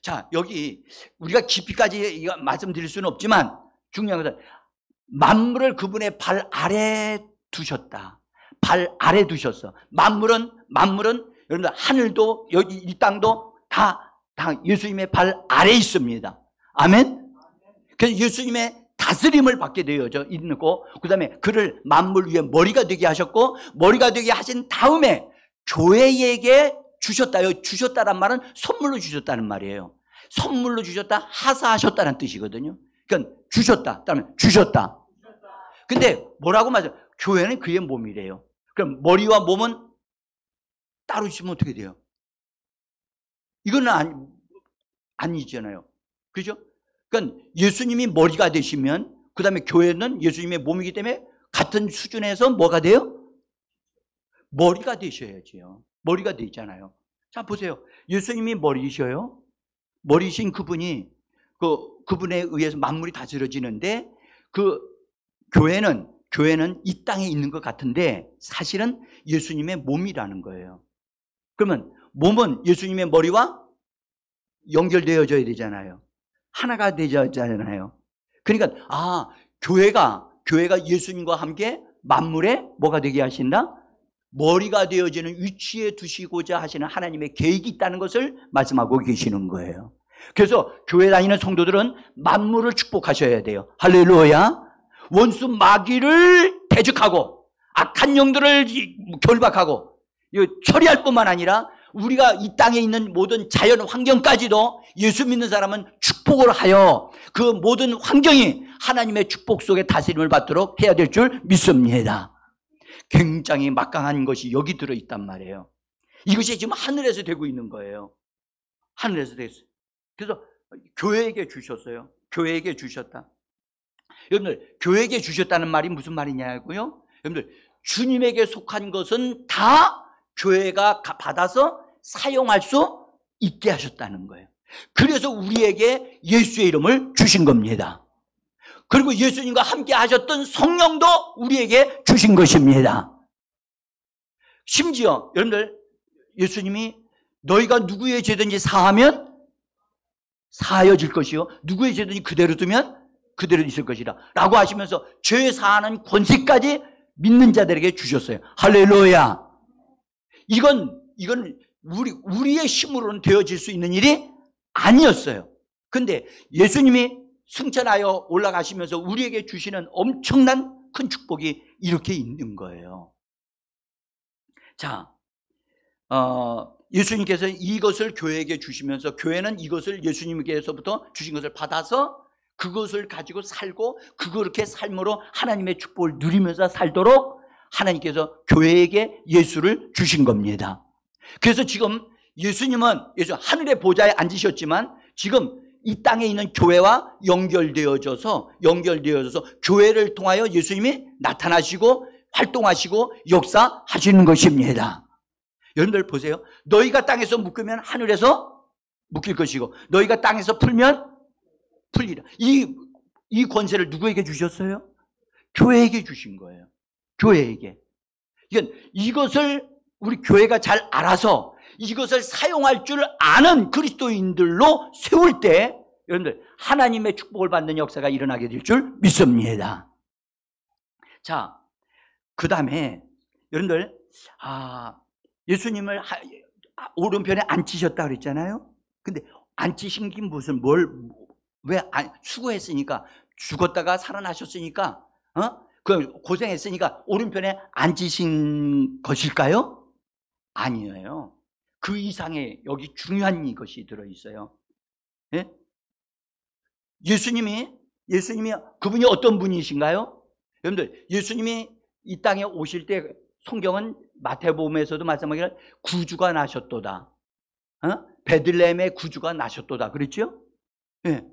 자, 여기 우리가 깊이까지 말씀드릴 수는 없지만 중요한 것은 만물을 그분의 발 아래에 두셨다. 발 아래 두셨어. 만물은 여러분들 하늘도 여기 이 땅도 다 예수님의 발 아래에 있습니다. 아멘. 그래서 예수님의 다스림을 받게 되어져 있고, 그 다음에 그를 만물 위에 머리가 되게 하셨고, 머리가 되게 하신 다음에 교회에게 주셨다요. 주셨다란 말은 선물로 주셨다는 말이에요. 선물로 주셨다, 하사하셨다는 뜻이거든요. 그러니까 주셨다, 그다음에 주셨다. 근데 뭐라고 말해요? 교회는 그의 몸이래요. 그럼 머리와 몸은 따로 있으면 어떻게 돼요? 이거는 아니잖아요. 그죠? 그러니까 예수님이 머리가 되시면 그 다음에 교회는 예수님의 몸이기 때문에 같은 수준에서 뭐가 돼요? 머리가 되셔야지요. 머리가 되잖아요. 자, 보세요. 예수님이 머리이셔요. 머리신 그분이 그분에 의해서 만물이 다스려지는데 교회는 이 땅에 있는 것 같은데 사실은 예수님의 몸이라는 거예요. 그러면 몸은 예수님의 머리와 연결되어져야 되잖아요. 하나가 되잖아요. 그러니까 교회가 예수님과 함께 만물에 뭐가 되게 하신다? 머리가 되어지는 위치에 두시고자 하시는 하나님의 계획이 있다는 것을 말씀하고 계시는 거예요. 그래서 교회 다니는 성도들은 만물을 축복하셔야 돼요. 할렐루야. 원수 마귀를 대적하고 악한 영들을 결박하고 처리할 뿐만 아니라 우리가 이 땅에 있는 모든 자연 환경까지도 예수 믿는 사람은 축복을 하여 그 모든 환경이 하나님의 축복 속에 다스림을 받도록 해야 될 줄 믿습니다. 굉장히 막강한 것이 여기 들어있단 말이에요. 이것이 지금 하늘에서 되고 있는 거예요. 하늘에서 됐어요. 그래서 교회에게 주셨어요. 교회에게 주셨다. 여러분들, 교회에게 주셨다는 말이 무슨 말이냐고요? 여러분들, 주님에게 속한 것은 다 교회가 받아서 사용할 수 있게 하셨다는 거예요. 그래서 우리에게 예수의 이름을 주신 겁니다. 그리고 예수님과 함께 하셨던 성령도 우리에게 주신 것입니다. 심지어 여러분들, 예수님이 너희가 누구의 죄든지 사하면 사하여질 것이요 누구의 죄든지 그대로 두면 그대로 있을 것이라 라고 하시면서 죄 사하는 권세까지 믿는 자들에게 주셨어요. 할렐루야. 이건 우리의 힘으로는 되어질 수 있는 일이 아니었어요. 근데 예수님이 승천하여 올라가시면서 우리에게 주시는 엄청난 큰 축복이 이렇게 있는 거예요. 자, 예수님께서 이것을 교회에게 주시면서 교회는 이것을 예수님께서부터 주신 것을 받아서 그것을 가지고 살고 그렇게 삶으로 하나님의 축복을 누리면서 살도록 하나님께서 교회에게 예수를 주신 겁니다. 그래서 지금 예수님은 하늘의 보좌에 앉으셨지만 지금 이 땅에 있는 교회와 연결되어져서 교회를 통하여 예수님이 나타나시고 활동하시고 역사하시는 것입니다. 여러분들 보세요. 너희가 땅에서 묶으면 하늘에서 묶일 것이고 너희가 땅에서 풀면 풀리라. 이 권세를 누구에게 주셨어요? 교회에게 주신 거예요. 교회에게. 이것을 우리 교회가 잘 알아서 이것을 사용할 줄 아는 그리스도인들로 세울 때 여러분들 하나님의 축복을 받는 역사가 일어나게 될 줄 믿습니다. 자, 그 다음에 여러분들 예수님을 오른편에 앉히셨다 그랬잖아요. 근데 앉히신 게 수고했으니까 죽었다가 살아나셨으니까 고생했으니까 오른편에 앉으신 것일까요? 아니에요. 그 이상의 여기 중요한 것이 들어있어요. 예? 예수님이 그분이 어떤 분이신가요? 여러분들, 예수님이 이 땅에 오실 때 성경은 마태복음에서도 말씀하기를 구주가 나셨도다. 베들레헴의 구주가 나셨도다. 그랬죠? 예.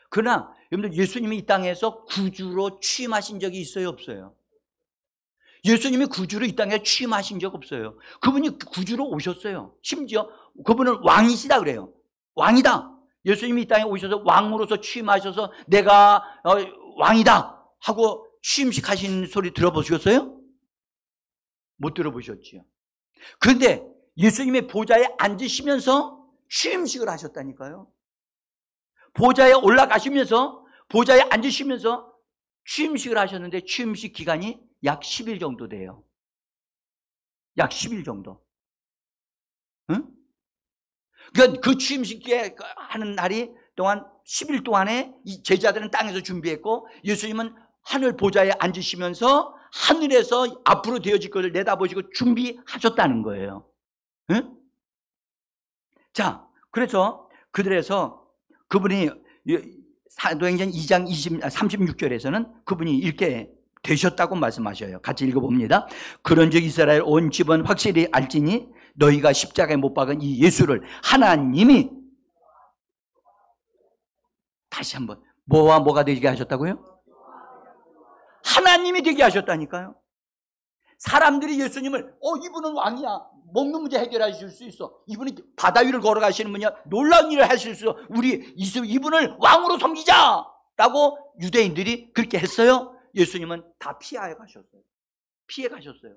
그러나 여러분들, 예수님이 이 땅에서 구주로 취임하신 적이 있어요, 없어요? 예수님이 구주로 이 땅에 취임하신 적 없어요. 그분이 구주로 오셨어요. 심지어 그분은 왕이시다 그래요. 왕이다. 예수님이 이 땅에 오셔서 왕으로서 취임하셔서 내가 왕이다 하고 취임식 하신 소리 들어보셨어요? 못 들어보셨지요. 그런데 예수님의 보좌에 앉으시면서 취임식을 하셨다니까요. 보좌에 올라가시면서 보좌에 앉으시면서 취임식을 하셨는데 취임식 기간이 약 10일 정도 돼요. 약 10일 정도. 응? 그러니까 그 취임식 하는 날이 동안 10일 동안에 이 제자들은 땅에서 준비했고 예수님은 하늘 보좌에 앉으시면서 하늘에서 앞으로 되어질 것을 내다보시고 준비하셨다는 거예요. 응? 자, 그래서 그들에서 그분이 사도행전 2장 36절에서는 그분이 이렇게 되셨다고 말씀하셔요. 같이 읽어봅니다. 그런즉 이스라엘 온 집은 확실히 알지니 너희가 십자가에 못 박은 이 예수를 하나님이, 다시 한번, 뭐와 뭐가 되게 하셨다고요? 하나님이 되게 하셨다니까요. 사람들이 예수님을 이분은 왕이야, 먹는 문제 해결하실 수 있어, 이분이 바다 위를 걸어가시는 분이야, 놀라운 일을 하실 수 있어, 우리 이분을 왕으로 섬기자 라고 유대인들이 그렇게 했어요. 예수님은 다 피해 가셨어요.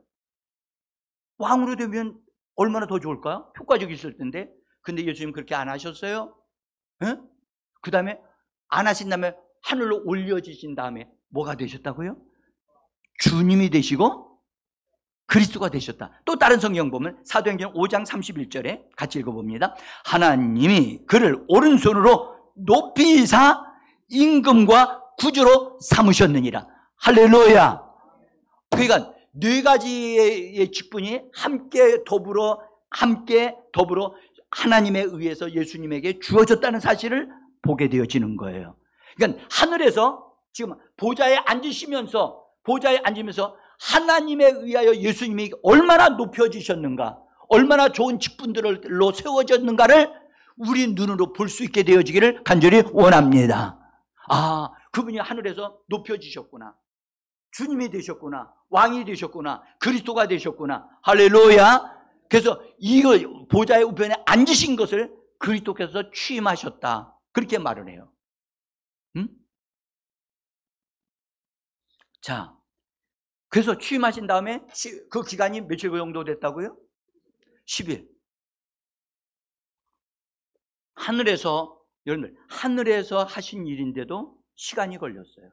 왕으로 되면 얼마나 더 좋을까요? 효과적이었을 텐데. 근데 예수님 그렇게 안 하셨어요. 그 다음에 안 하신 다음에 하늘로 올려지신 다음에 뭐가 되셨다고요? 주님이 되시고 그리스도가 되셨다. 또 다른 성경 보면 사도행전 5장 31절에 같이 읽어봅니다. 하나님이 그를 오른손으로 높이사 임금과 구주로 삼으셨느니라. 할렐루야. 그러니까 네 가지의 직분이 함께 더불어 하나님에 의해서 예수님에게 주어졌다는 사실을 보게 되어지는 거예요. 그러니까 하늘에서 지금 보좌에 앉으시면서 하나님에 의하여 예수님이 얼마나 높여지셨는가, 얼마나 좋은 직분들로 세워졌는가를 우리 눈으로 볼 수 있게 되어지기를 간절히 원합니다. 아, 그분이 하늘에서 높여지셨구나, 주님이 되셨구나, 왕이 되셨구나, 그리스도가 되셨구나. 할렐루야. 그래서 이거 보좌의 우편에 앉으신 것을 그리스도께서 취임하셨다, 그렇게 말을 해요. 자, 그래서 취임하신 다음에 그 기간이 며칠 정도 됐다고요? 10일. 여러분들, 하늘에서 하신 일인데도 시간이 걸렸어요.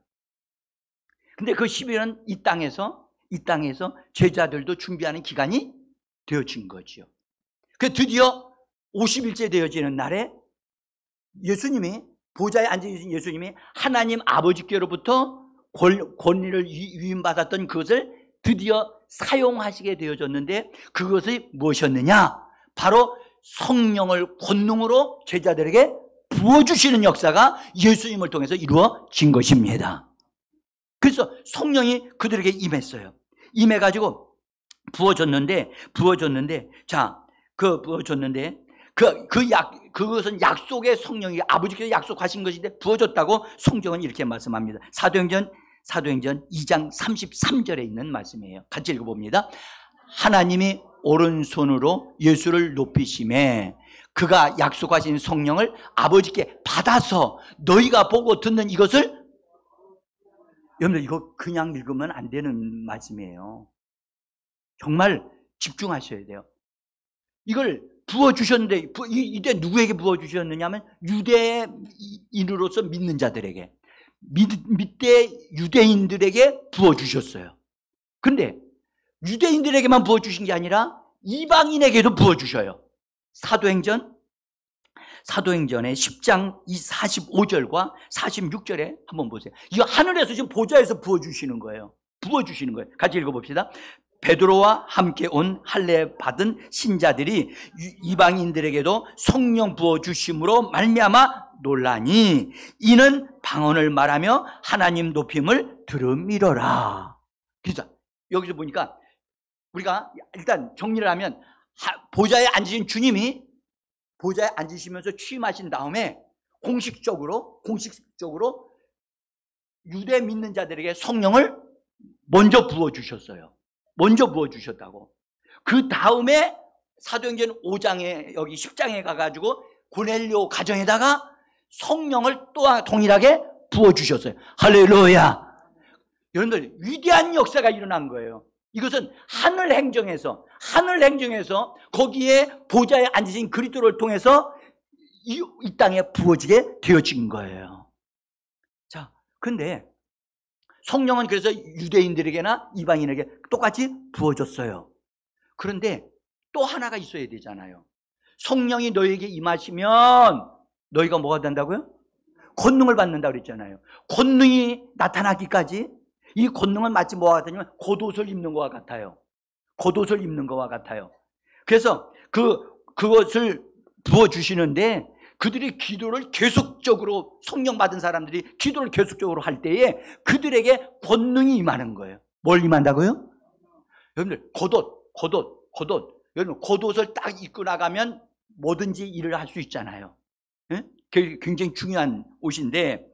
근데 그 10일은 이 땅에서 제자들도 준비하는 기간이 되어진 거지요. 그 드디어 50일째 되어지는 날에 예수님이, 보좌에 앉으신 예수님이 하나님 아버지께로부터 권리를 위임받았던 그것을 드디어 사용하시게 되어졌는데, 그것이 무엇이었느냐? 바로 성령을 권능으로 제자들에게 부어주시는 역사가 예수님을 통해서 이루어진 것입니다. 그래서 성령이 그들에게 임했어요. 임해가지고 부어줬는데, 그것은 약속의 성령이 아버지께서 약속하신 것인데 부어줬다고 성경은 이렇게 말씀합니다. 사도행전 2장 33절에 있는 말씀이에요. 같이 읽어봅니다. 하나님이 오른손으로 예수를 높이심에 그가 약속하신 성령을 아버지께 받아서 너희가 보고 듣는 이것을, 여러분들 이거 그냥 읽으면 안 되는 말씀이에요. 정말 집중하셔야 돼요. 이걸 부어주셨는데, 이때 누구에게 부어주셨느냐 하면 유대인으로서 믿는 자들에게, 밑에 유대인들에게 부어주셨어요. 그런데 유대인들에게만 부어주신 게 아니라 이방인에게도 부어주셔요. 사도행전의 10장 45절과 46절에 한번 보세요. 이거 하늘에서 지금 보좌에서 부어주시는 거예요. 같이 읽어봅시다. 베드로와 함께 온 할례 받은 신자들이 이방인들에게도 성령 부어주심으로 말미암아 놀라니 이는 방언을 말하며 하나님 높임을 들음이러라. 그래서 여기서 보니까 우리가 일단 정리를 하면, 보좌에 앉으신 주님이 보좌에 앉으시면서 취임하신 다음에 공식적으로 유대 믿는 자들에게 성령을 먼저 부어주셨어요. 먼저 부어주셨다고. 그 다음에 사도행전 5장에 여기 10장에 가가지고 고넬료 가정에다가 성령을 또한 동일하게 부어주셨어요. 할렐루야. 여러분들, 위대한 역사가 일어난 거예요. 이것은 하늘 행정에서 거기에 보좌에 앉으신 그리스도를 통해서 이 땅에 부어지게 되어진 거예요. 자, 근데 성령은 그래서 유대인들에게나 이방인에게 똑같이 부어졌어요. 그런데 또 하나가 있어야 되잖아요. 성령이 너에게 임하시면 너희가 뭐가 된다고요? 권능을 받는다고 그랬잖아요. 권능이 나타나기까지, 이 권능은 마치 뭐와 같으냐면 겉옷을 입는 것과 같아요. 그래서 그것을 부어주시는데 그들이 기도를 계속적으로 성령 받은 사람들이 기도를 계속적으로 할 때에 그들에게 권능이 임하는 거예요. 뭘 임한다고요? 여러분들 겉옷 여러분 겉옷을 딱 입고 나가면 뭐든지 일을 할 수 있잖아요. 예? 굉장히 중요한 옷인데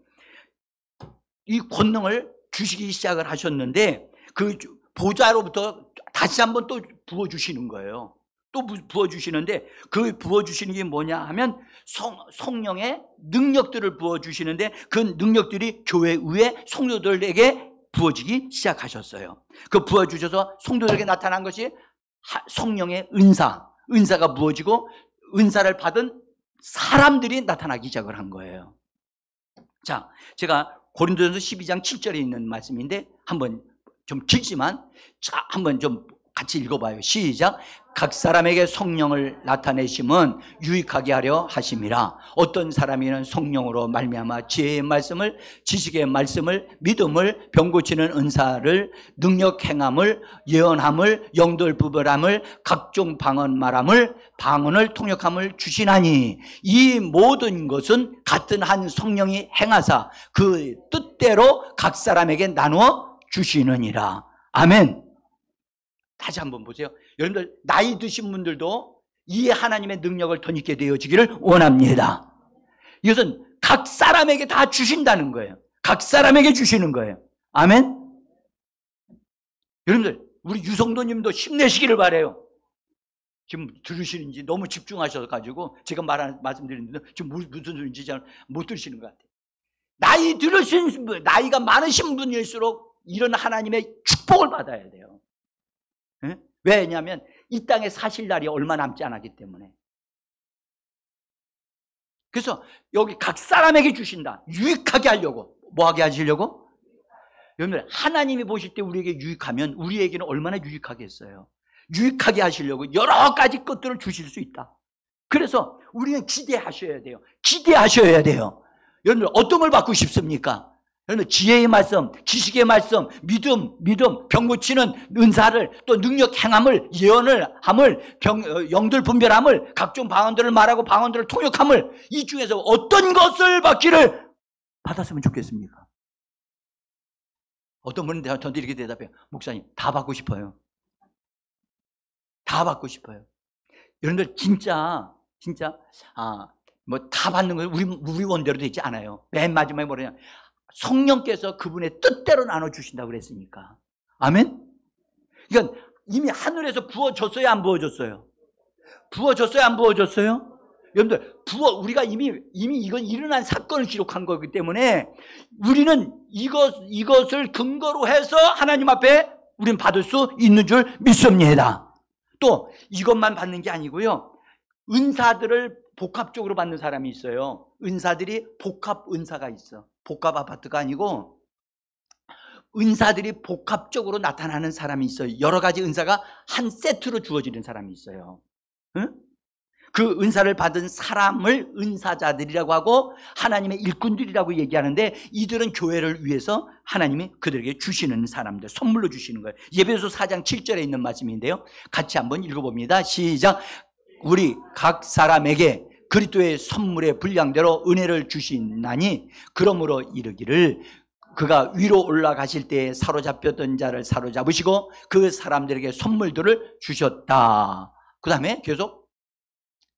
이 권능을 주시기 시작을 하셨는데 그 보좌로부터 다시 한번 또 부어주시는 거예요. 또 부어주시는데 그 부어주시는 게 뭐냐 하면 성령의 능력들을 부어주시는데 그 능력들이 교회 위에 성도들에게 부어지기 시작하셨어요. 그 부어주셔서 성도들에게 나타난 것이 성령의 은사가 부어지고 은사를 받은 사람들이 나타나기 시작을 한 거예요. 자, 제가 고린도전서 12장 7절에 있는 말씀인데 한번 좀 길지만 자, 한번 좀 같이 읽어봐요. 시작. 각 사람에게 성령을 나타내심은 유익하게 하려 하심이라. 어떤 사람이는 성령으로 말미암아 지혜의 말씀을, 지식의 말씀을, 믿음을, 병 고치는 은사를, 능력 행함을, 예언함을, 영들 부별함을, 각종 방언 말함을, 방언을 통역함을 주시나니 이 모든 것은 같은 한 성령이 행하사 그 뜻대로 각 사람에게 나누어 주시느니라. 아멘. 다시 한번 보세요. 여러분들 나이 드신 분들도 이 하나님의 능력을 더 있게 되어지기를 원합니다. 이것은 각 사람에게 다 주신다는 거예요. 각 사람에게 주시는 거예요. 아멘. 여러분들 우리 유성도님도 힘내시기를 바라요. 지금 들으시는지 너무 집중하셔가지고 제가 말씀드리는데 지금 무슨 소리인지 잘 못 들으시는 것 같아요. 나이가 많으신 분일수록 이런 하나님의 축복을 받아야 돼요. 네? 왜냐하면 이 땅에 사실 날이 얼마 남지 않았기 때문에. 그래서 여기 각 사람에게 주신다. 유익하게 하려고. 뭐하게 하시려고? 여러분들 하나님이 보실 때 우리에게 유익하면 우리에게는 얼마나 유익하겠어요. 유익하게 하시려고 여러 가지 것들을 주실 수 있다. 그래서 우리는 기대하셔야 돼요. 기대하셔야 돼요. 여러분들 어떤 걸 받고 싶습니까? 여러분 지혜의 말씀, 지식의 말씀, 믿음, 병 고치는 은사를, 또 능력 행함을, 예언을 함을, 영들 분별함을, 각종 방언들을 말하고 방언들을 통역함을, 이 중에서 어떤 것을 받기를 받았으면 좋겠습니까? 어떤 분은 저한테 이렇게 대답해요. 목사님, 다 받고 싶어요. 다 받고 싶어요. 여러분들 진짜 뭐 다 받는 건 우리 원대로 되지 않아요. 맨 마지막에 뭐냐? 성령께서 그분의 뜻대로 나눠주신다고 그랬으니까. 아멘? 이건 이미 하늘에서 부어졌어요, 안 부어졌어요? 부어졌어요, 안 부어졌어요? 여러분들, 우리가 이미 이건 일어난 사건을 기록한 거기 때문에 우리는 이것을 근거로 해서 하나님 앞에 우리는 받을 수 있는 줄 믿습니다. 또 이것만 받는 게 아니고요. 은사들을 복합적으로 받는 사람이 있어요. 은사들이 복합 은사가 있어. 복합 아파트가 아니고 은사들이 복합적으로 나타나는 사람이 있어요. 여러 가지 은사가 한 세트로 주어지는 사람이 있어요. 응? 그 은사를 받은 사람을 은사자들이라고 하고 하나님의 일꾼들이라고 얘기하는데 이들은 교회를 위해서 하나님이 그들에게 주시는 사람들, 선물로 주시는 거예요. 예배소 4장 7절에 있는 말씀인데요. 같이 한번 읽어봅니다. 시작. 우리 각 사람에게 그리스도의 선물의 분량대로 은혜를 주시나니 그러므로 이르기를 그가 위로 올라가실 때에 사로잡혔던 자를 사로잡으시고 그 사람들에게 선물들을 주셨다. 그 다음에 계속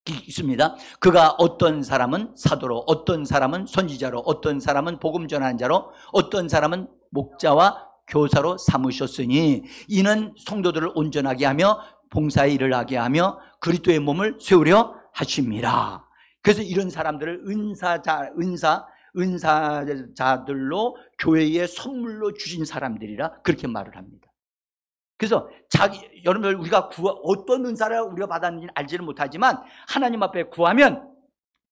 있습니다. 그가 어떤 사람은 사도로, 어떤 사람은 선지자로, 어떤 사람은 복음 전하는 자로, 어떤 사람은 목자와 교사로 삼으셨으니 이는 성도들을 온전하게 하며 봉사의 일을 하게 하며 그리스도의 몸을 세우려 하십니다. 그래서 이런 사람들을 은사자들로 교회에 선물로 주신 사람들이라 그렇게 말을 합니다. 그래서 여러분들 우리가 어떤 은사를 우리가 받았는지는 알지는 못하지만 하나님 앞에 구하면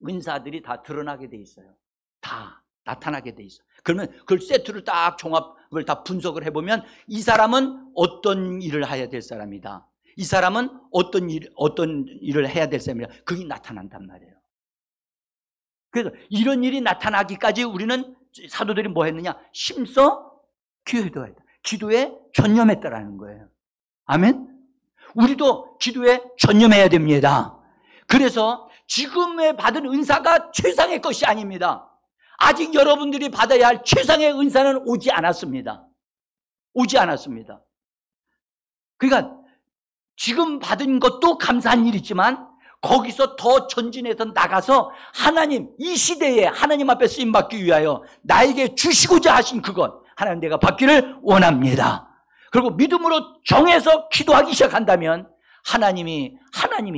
은사들이 다 드러나게 돼 있어요. 다 나타나게 돼 있어요. 그러면 그걸 세트를 딱 종합을 다 분석을 해보면 이 사람은 어떤 일을 해야 될 사람이다. 이 사람은 어떤 일을 해야 될 사람이다. 그게 나타난단 말이에요. 그래서 이런 일이 나타나기까지 우리는 사도들이 뭐 했느냐? 힘써 기도해야 했다. 기도에 전념했다라는 거예요. 아멘? 우리도 기도에 전념해야 됩니다. 그래서 지금에 받은 은사가 최상의 것이 아닙니다. 아직 여러분들이 받아야 할 최상의 은사는 오지 않았습니다. 오지 않았습니다. 그러니까 지금 받은 것도 감사한 일이지만 거기서 더 전진해서 나가서 하나님, 이 시대에 하나님 앞에 쓰임받기 위하여 나에게 주시고자 하신 그것, 하나님 내가 받기를 원합니다. 그리고 믿음으로 정해서 기도하기 시작한다면 하나님이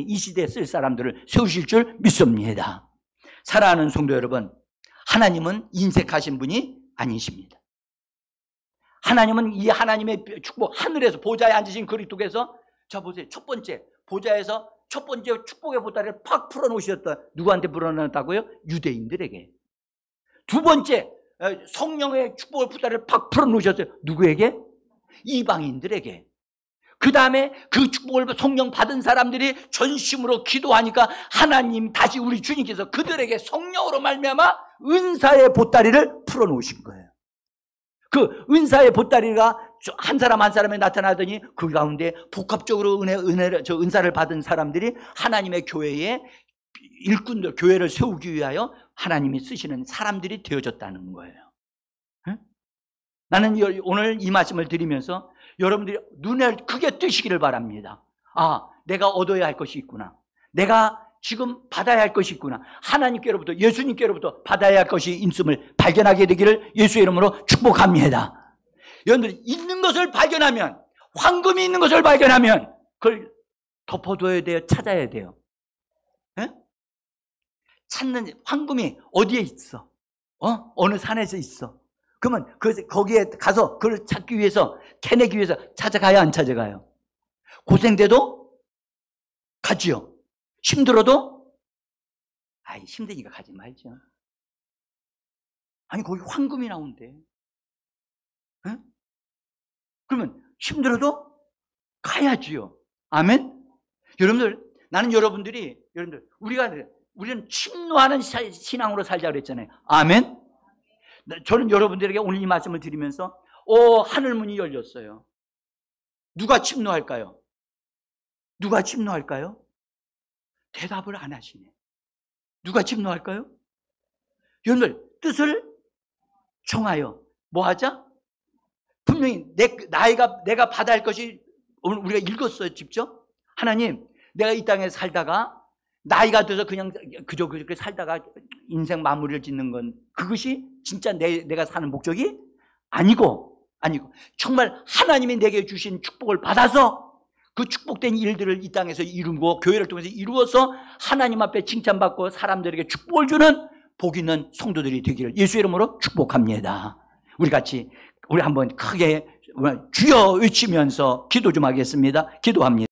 이 시대에 쓸 사람들을 세우실 줄 믿습니다. 사랑하는 성도 여러분, 하나님은 인색하신 분이 아니십니다. 하나님은 이 하나님의 축복, 하늘에서 보좌에 앉으신 그리스도께서, 자 보세요, 첫 번째 보좌에서 첫 번째 축복의 보따리를 팍 풀어놓으셨다. 누구한테 풀어놓았다고요? 유대인들에게. 두 번째 성령의 축복의 보따리를 팍 풀어놓으셨어요. 누구에게? 이방인들에게. 그 다음에 그 축복을 성령 받은 사람들이 전심으로 기도하니까 하나님, 다시 우리 주님께서 그들에게 성령으로 말미암아 은사의 보따리를 풀어놓으신 거예요. 그 은사의 보따리가 한 사람 한 사람에 나타나더니 그 가운데 복합적으로 은사를 받은 사람들이 하나님의 교회의 일꾼들, 교회를 세우기 위하여 하나님이 쓰시는 사람들이 되어졌다는 거예요. 응? 나는 오늘 이 말씀을 드리면서 여러분들이 눈을 크게 뜨시기를 바랍니다. 아, 내가 얻어야 할 것이 있구나. 내가 지금 받아야 할 것이 있구나. 하나님께로부터, 예수님께로부터 받아야 할 것이 있음을 발견하게 되기를 예수의 이름으로 축복합니다. 여러분들이 있는 것을 발견하면, 황금이 있는 것을 발견하면 그걸 덮어둬야 돼요? 찾아야 돼요? 에? 찾는 황금이 어디에 있어? 어느 산에서 있어? 그러면 거기에 가서 그걸 찾기 위해서, 캐내기 위해서 찾아가요, 안 찾아가요? 고생돼도 가지요. 힘들어도 힘드니까 가지 말죠. 아니 거기 황금이 나온대. 응? 그러면 힘들어도 가야지요. 아멘. 여러분들, 나는 여러분들 우리는 침노하는 신앙으로 살자 그랬잖아요. 아멘. 저는 여러분들에게 오늘 이 말씀을 드리면서 하늘문이 열렸어요. 누가 침노할까요? 누가 침노할까요? 대답을 안 하시네. 누가 침노할까요? 여러분들, 뜻을 정하여 뭐 하자? 분명히 내가 받아야 할 것이, 오늘 우리가 읽었어요, 직접. 하나님, 내가 이 땅에 살다가 나이가 들어서 그냥 그저 그렇게 살다가 인생 마무리를 짓는 건, 그것이 진짜 내가 사는 목적이 아니고 정말 하나님이 내게 주신 축복을 받아서 그 축복된 일들을 이 땅에서 이루고 교회를 통해서 이루어서 하나님 앞에 칭찬받고 사람들에게 축복을 주는 복 있는 성도들이 되기를 예수의 이름으로 축복합니다. 우리 한번 크게 주여 외치면서 기도 좀 하겠습니다. 기도합니다.